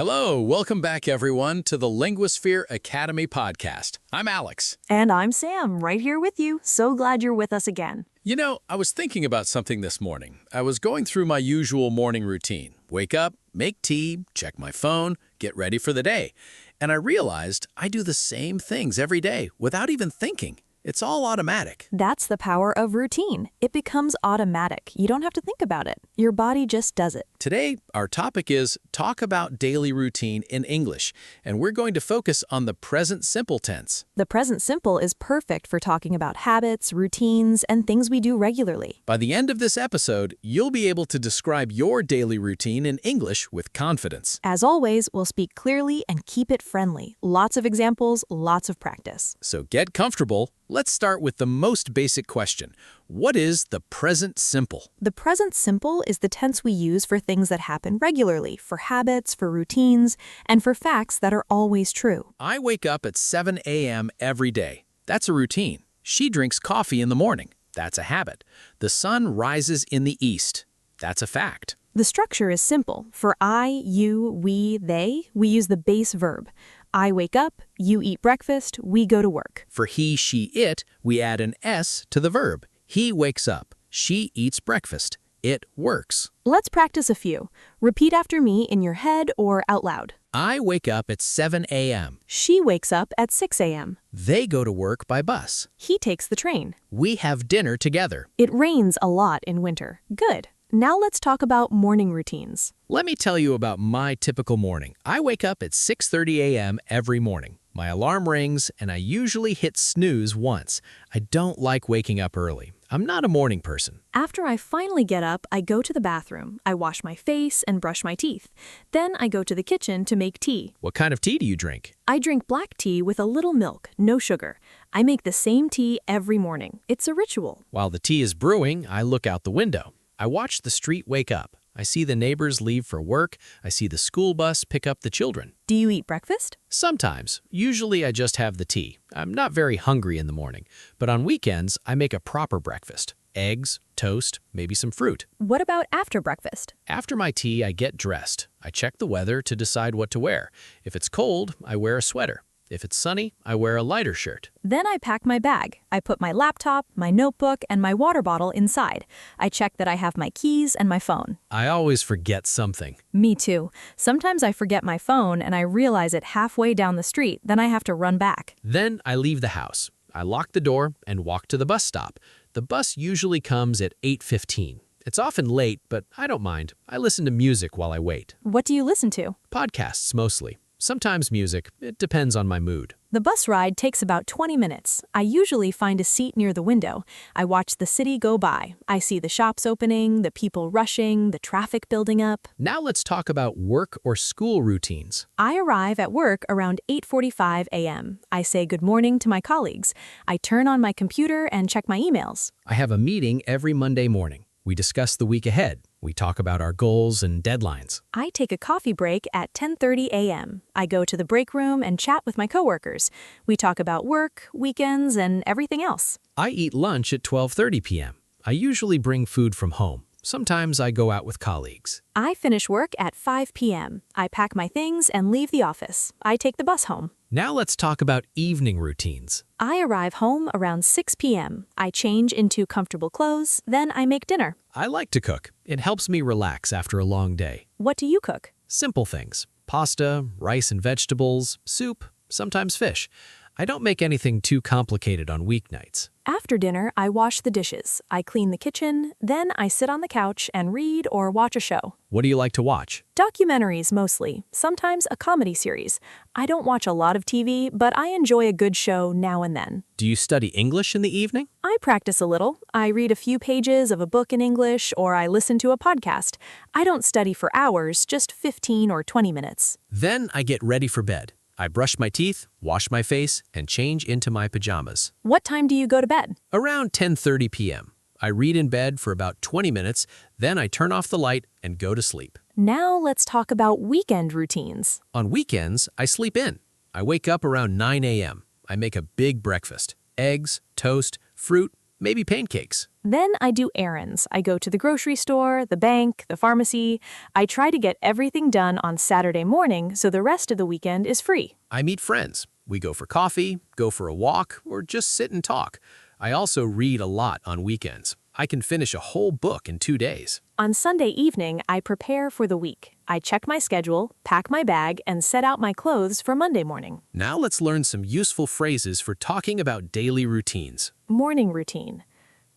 Hello, welcome back everyone to the Linguasphere Academy Podcast. I'm Alex. And I'm Sam, right here with you. So glad you're with us again. You know, I was thinking about something this morning. I was going through my usual morning routine. Wake up, make tea, check my phone, get ready for the day. And I realized I do the same things every day without even thinking. It's all automatic. That's the power of routine. It becomes automatic. You don't have to think about it. Your body just does it. Today, our topic is talk about daily routine in English, and we're going to focus on the present simple tense. The present simple is perfect for talking about habits, routines, and things we do regularly. By the end of this episode, you'll be able to describe your daily routine in English with confidence. As always, we'll speak clearly and keep it friendly. Lots of examples, lots of practice. So get comfortable. Let's start with the most basic question. What is the present simple? The present simple is the tense we use for things that happen regularly, for habits, for routines, and for facts that are always true. I wake up at 7 a.m. every day. That's a routine. She drinks coffee in the morning. That's a habit. The sun rises in the east. That's a fact. The structure is simple. For I, you, we, they, we use the base verb. I wake up, you eat breakfast, we go to work. For he, she, it, we add an S to the verb. He wakes up. She eats breakfast. It works. Let's practice a few. Repeat after me in your head or out loud. I wake up at 7 a.m. She wakes up at 6 a.m. They go to work by bus. He takes the train. We have dinner together. It rains a lot in winter. Good. Now let's talk about morning routines. Let me tell you about my typical morning. I wake up at 6:30 a.m. every morning. My alarm rings, and I usually hit snooze once. I don't like waking up early. I'm not a morning person. After I finally get up, I go to the bathroom. I wash my face and brush my teeth. Then I go to the kitchen to make tea. What kind of tea do you drink? I drink black tea with a little milk, no sugar. I make the same tea every morning. It's a ritual. While the tea is brewing, I look out the window. I watch the street wake up. I see the neighbors leave for work. I see the school bus pick up the children. Do you eat breakfast? Sometimes. Usually I just have the tea. I'm not very hungry in the morning. But on weekends, I make a proper breakfast. Eggs, toast, maybe some fruit. What about after breakfast? After my tea, I get dressed. I check the weather to decide what to wear. If it's cold, I wear a sweater. If it's sunny, I wear a lighter shirt. Then I pack my bag. I put my laptop, my notebook, and my water bottle inside. I check that I have my keys and my phone. I always forget something. Me too. Sometimes I forget my phone and I realize it halfway down the street, then I have to run back. Then I leave the house. I lock the door and walk to the bus stop. The bus usually comes at 8:15. It's often late, but I don't mind. I listen to music while I wait. What do you listen to? Podcasts mostly. Sometimes music. It depends on my mood. The bus ride takes about 20 minutes. I usually find a seat near the window. I watch the city go by. I see the shops opening, the people rushing, the traffic building up. Now let's talk about work or school routines. I arrive at work around 8:45 a.m. I say good morning to my colleagues. I turn on my computer and check my emails. I have a meeting every Monday morning. We discuss the week ahead. We talk about our goals and deadlines. I take a coffee break at 10:30 a.m. I go to the break room and chat with my coworkers. We talk about work, weekends, and everything else. I eat lunch at 12:30 p.m. I usually bring food from home. Sometimes I go out with colleagues. I finish work at 5 p.m. I pack my things and leave the office. I take the bus home. Now let's talk about evening routines. I arrive home around 6 p.m. I change into comfortable clothes, then I make dinner. I like to cook. It helps me relax after a long day. What do you cook? Simple things. Pasta, rice and vegetables, soup, sometimes fish. I don't make anything too complicated on weeknights. After dinner, I wash the dishes. I clean the kitchen. Then I sit on the couch and read or watch a show. What do you like to watch? Documentaries mostly, sometimes a comedy series. I don't watch a lot of TV, but I enjoy a good show now and then. Do you study English in the evening? I practice a little. I read a few pages of a book in English or I listen to a podcast. I don't study for hours, just 15 or 20 minutes. Then I get ready for bed. I brush my teeth, wash my face, and change into my pajamas. What time do you go to bed? Around 10:30 p.m. I read in bed for about 20 minutes, then I turn off the light and go to sleep. Now let's talk about weekend routines. On weekends, I sleep in. I wake up around 9 a.m. I make a big breakfast. Eggs, toast, fruit, maybe pancakes. Then I do errands. I go to the grocery store, the bank, the pharmacy. I try to get everything done on Saturday morning so the rest of the weekend is free. I meet friends. We go for coffee, go for a walk, or just sit and talk. I also read a lot on weekends. I can finish a whole book in 2 days. On Sunday evening, I prepare for the week. I check my schedule, pack my bag, and set out my clothes for Monday morning. Now let's learn some useful phrases for talking about daily routines. Morning routine.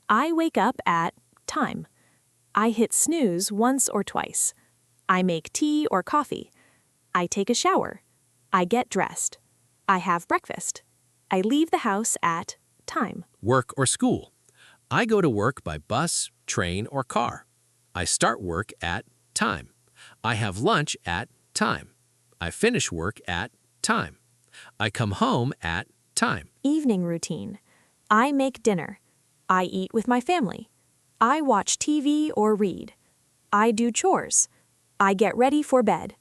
I wake up at time. I hit snooze once or twice. I make tea or coffee. I take a shower. I get dressed. I have breakfast. I leave the house at time. Work or school. I go to work by bus, train, or car. I start work at time. I have lunch at time. I finish work at time. I come home at time. Evening routine. I make dinner. I eat with my family. I watch TV or read. I do chores. I get ready for bed.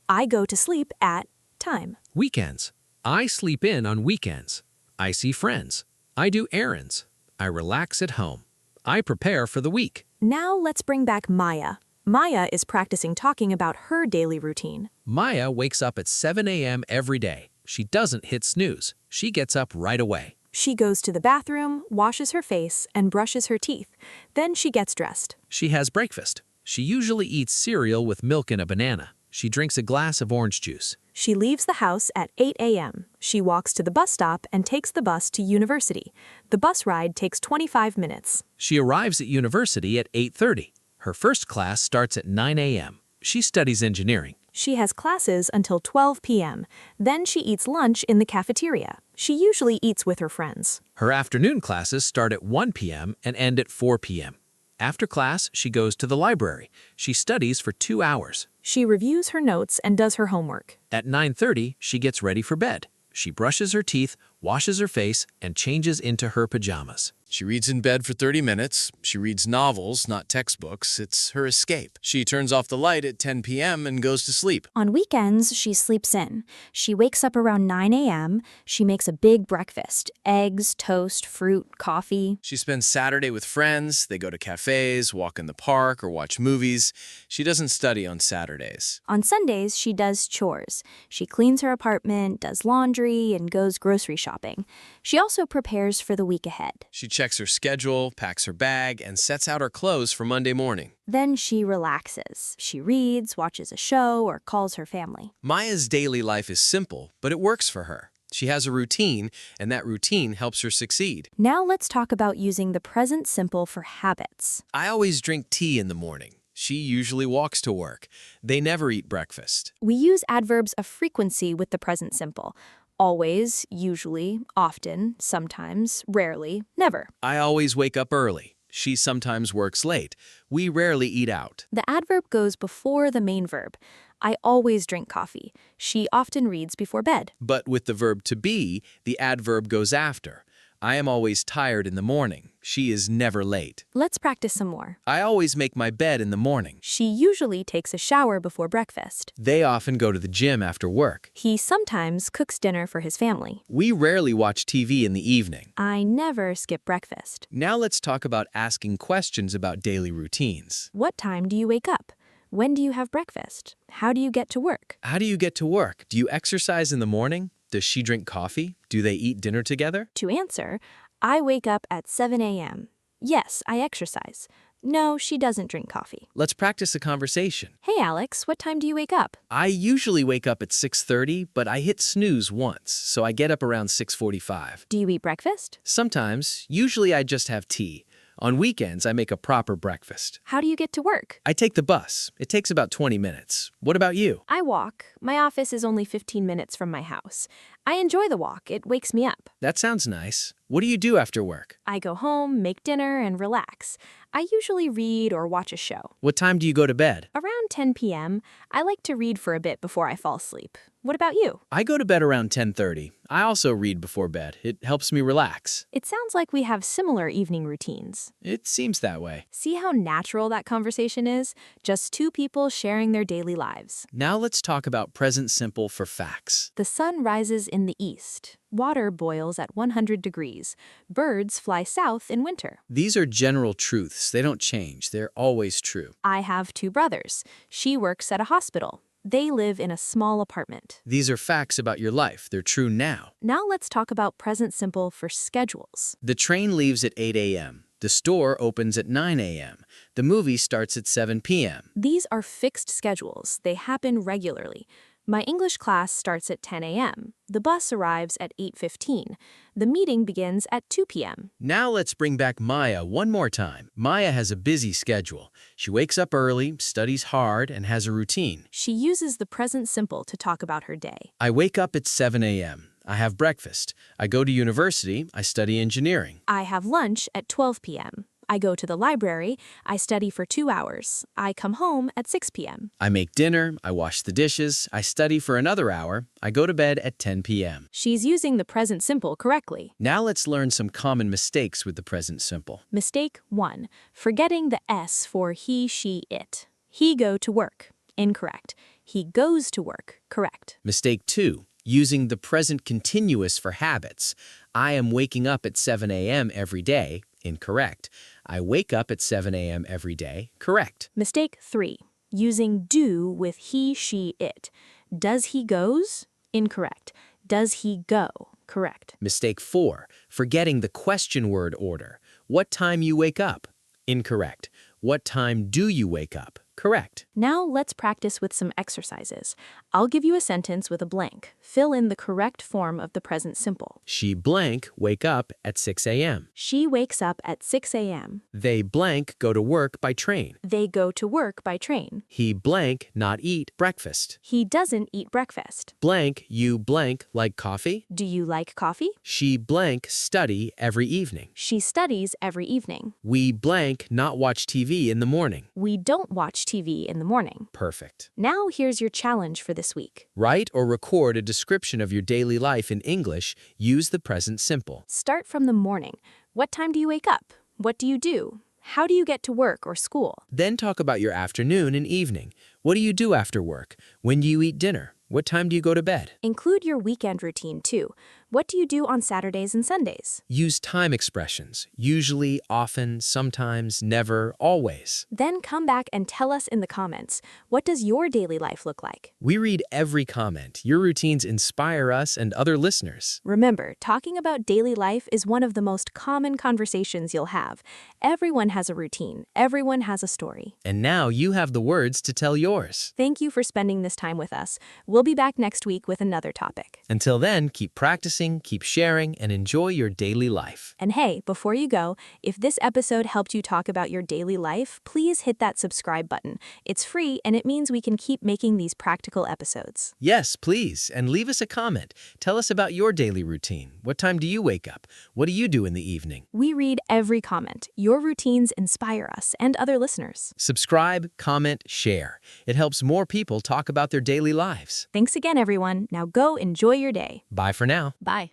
I go to sleep at time. Weekends. I sleep in on weekends. I see friends. I do errands. I relax at home. I prepare for the week. Now let's bring back Maya. Maya is practicing talking about her daily routine. Maya wakes up at 7 a.m. every day. She doesn't hit snooze. She gets up right away. She goes to the bathroom, washes her face, and brushes her teeth. Then she gets dressed. She has breakfast. She usually eats cereal with milk and a banana. She drinks a glass of orange juice. She leaves the house at 8 a.m. She walks to the bus stop and takes the bus to university. The bus ride takes 25 minutes. She arrives at university at 8:30. Her first class starts at 9 a.m. She studies engineering. She has classes until 12 p.m. Then she eats lunch in the cafeteria. She usually eats with her friends. Her afternoon classes start at 1 p.m. and end at 4 p.m. After class, she goes to the library. She studies for 2 hours. She reviews her notes and does her homework. At 9:30, she gets ready for bed. She brushes her teeth, washes her face, and changes into her pajamas. She reads in bed for 30 minutes. She reads novels, not textbooks. It's her escape. She turns off the light at 10 p.m. and goes to sleep. On weekends, she sleeps in. She wakes up around 9 a.m. She makes a big breakfast: eggs, toast, fruit, coffee. She spends Saturday with friends. They go to cafes, walk in the park, or watch movies. She doesn't study on Saturdays. On Sundays, she does chores. She cleans her apartment, does laundry, and goes grocery shopping. She also prepares for the week ahead. She checks her schedule, packs her bag, and sets out her clothes for Monday morning. Then she relaxes. She reads, watches a show, or calls her family. Maya's daily life is simple, but it works for her. She has a routine, and that routine helps her succeed. Now let's talk about using the present simple for habits. I always drink tea in the morning. She usually walks to work. They never eat breakfast. We use adverbs of frequency with the present simple. Always, usually, often, sometimes, rarely, never. I always wake up early. She sometimes works late. We rarely eat out. The adverb goes before the main verb. I always drink coffee. She often reads before bed. But with the verb to be, the adverb goes after. I am always tired in the morning. She is never late. Let's practice some more. I always make my bed in the morning. She usually takes a shower before breakfast. They often go to the gym after work. He sometimes cooks dinner for his family. We rarely watch TV in the evening. I never skip breakfast. Now let's talk about asking questions about daily routines. What time do you wake up? When do you have breakfast? How do you get to work? How do you get to work? Do you exercise in the morning? Does she drink coffee? Do they eat dinner together? To answer, I wake up at 7 a.m. Yes, I exercise. No, she doesn't drink coffee. Let's practice a conversation. Hey, Alex, what time do you wake up? I usually wake up at 6:30, but I hit snooze once, so I get up around 6:45. Do you eat breakfast? Sometimes. Usually I just have tea. On weekends, I make a proper breakfast. How do you get to work? I take the bus. It takes about 20 minutes. What about you? I walk. My office is only 15 minutes from my house. I enjoy the walk. It wakes me up. That sounds nice. What do you do after work? I go home, make dinner, and relax. I usually read or watch a show. What time do you go to bed? Around 10 p.m., I like to read for a bit before I fall asleep. What about you? I go to bed around 10:30. I also read before bed. It helps me relax. It sounds like we have similar evening routines. It seems that way. See how natural that conversation is? Just two people sharing their daily lives. Now let's talk about present simple for facts. The sun rises in the east. Water boils at 100 degrees. Birds fly south in winter. These are general truths. They don't change. They're always true. I have 2 brothers. She works at a hospital. They live in a small apartment. These are facts about your life. They're true now. Now let's talk about present simple for schedules. The train leaves at 8 a.m. The store opens at 9 a.m. The movie starts at 7 p.m. These are fixed schedules. They happen regularly. My English class starts at 10 a.m. The bus arrives at 8:15. The meeting begins at 2 p.m. Now let's bring back Maya one more time. Maya has a busy schedule. She wakes up early, studies hard, and has a routine. She uses the present simple to talk about her day. I wake up at 7 a.m. I have breakfast. I go to university. I study engineering. I have lunch at 12 p.m. I go to the library. I study for 2 hours. I come home at 6 p.m. I make dinner. I wash the dishes. I study for another hour. I go to bed at 10 p.m. She's using the present simple correctly. Now let's learn some common mistakes with the present simple. Mistake 1. Forgetting the S for he, she, it. He go to work. Incorrect. He goes to work. Correct. Mistake 2. Using the present continuous for habits. I am waking up at 7 a.m. every day. Incorrect. I wake up at 7 a.m. every day. Correct. Mistake 3. Using do with he, she, it. Does he goes? Incorrect. Does he go? Correct. Mistake 4. Forgetting the question word order. What time you wake up? Incorrect. What time do you wake up? Correct. Now let's practice with some exercises. I'll give you a sentence with a blank. Fill in the correct form of the present simple. She blank wake up at 6 a.m. She wakes up at 6 a.m. They blank go to work by train. They go to work by train. He blank not eat breakfast. He doesn't eat breakfast. Blank you blank like coffee. Do you like coffee? She blank study every evening. She studies every evening. We blank not watch TV in the morning. We don't watch TV in the morning. Perfect. Now here's your challenge for this week. Write or record a description of your daily life in English. Use the present simple. Start from the morning. What time do you wake up? What do you do? How do you get to work or school? Then talk about your afternoon and evening. What do you do after work? When do you eat dinner? What time do you go to bed? Include your weekend routine too. What do you do on Saturdays and Sundays? Use time expressions. Usually, often, sometimes, never, always. Then come back and tell us in the comments, what does your daily life look like? We read every comment. Your routines inspire us and other listeners. Remember, talking about daily life is one of the most common conversations you'll have. Everyone has a routine. Everyone has a story. And now you have the words to tell yours. Thank you for spending this time with us. We'll be back next week with another topic. Until then, keep practicing, keep sharing, and enjoy your daily life. And hey, before you go, if this episode helped you talk about your daily life, please hit that subscribe button. It's free and it means we can keep making these practical episodes. Yes, please, and leave us a comment. Tell us about your daily routine. What time do you wake up? What do you do in the evening? We read every comment. Your routines inspire us and other listeners. Subscribe, comment, share. It helps more people talk about their daily lives. Thanks again, everyone. Now go enjoy your day. Bye for now. Bye.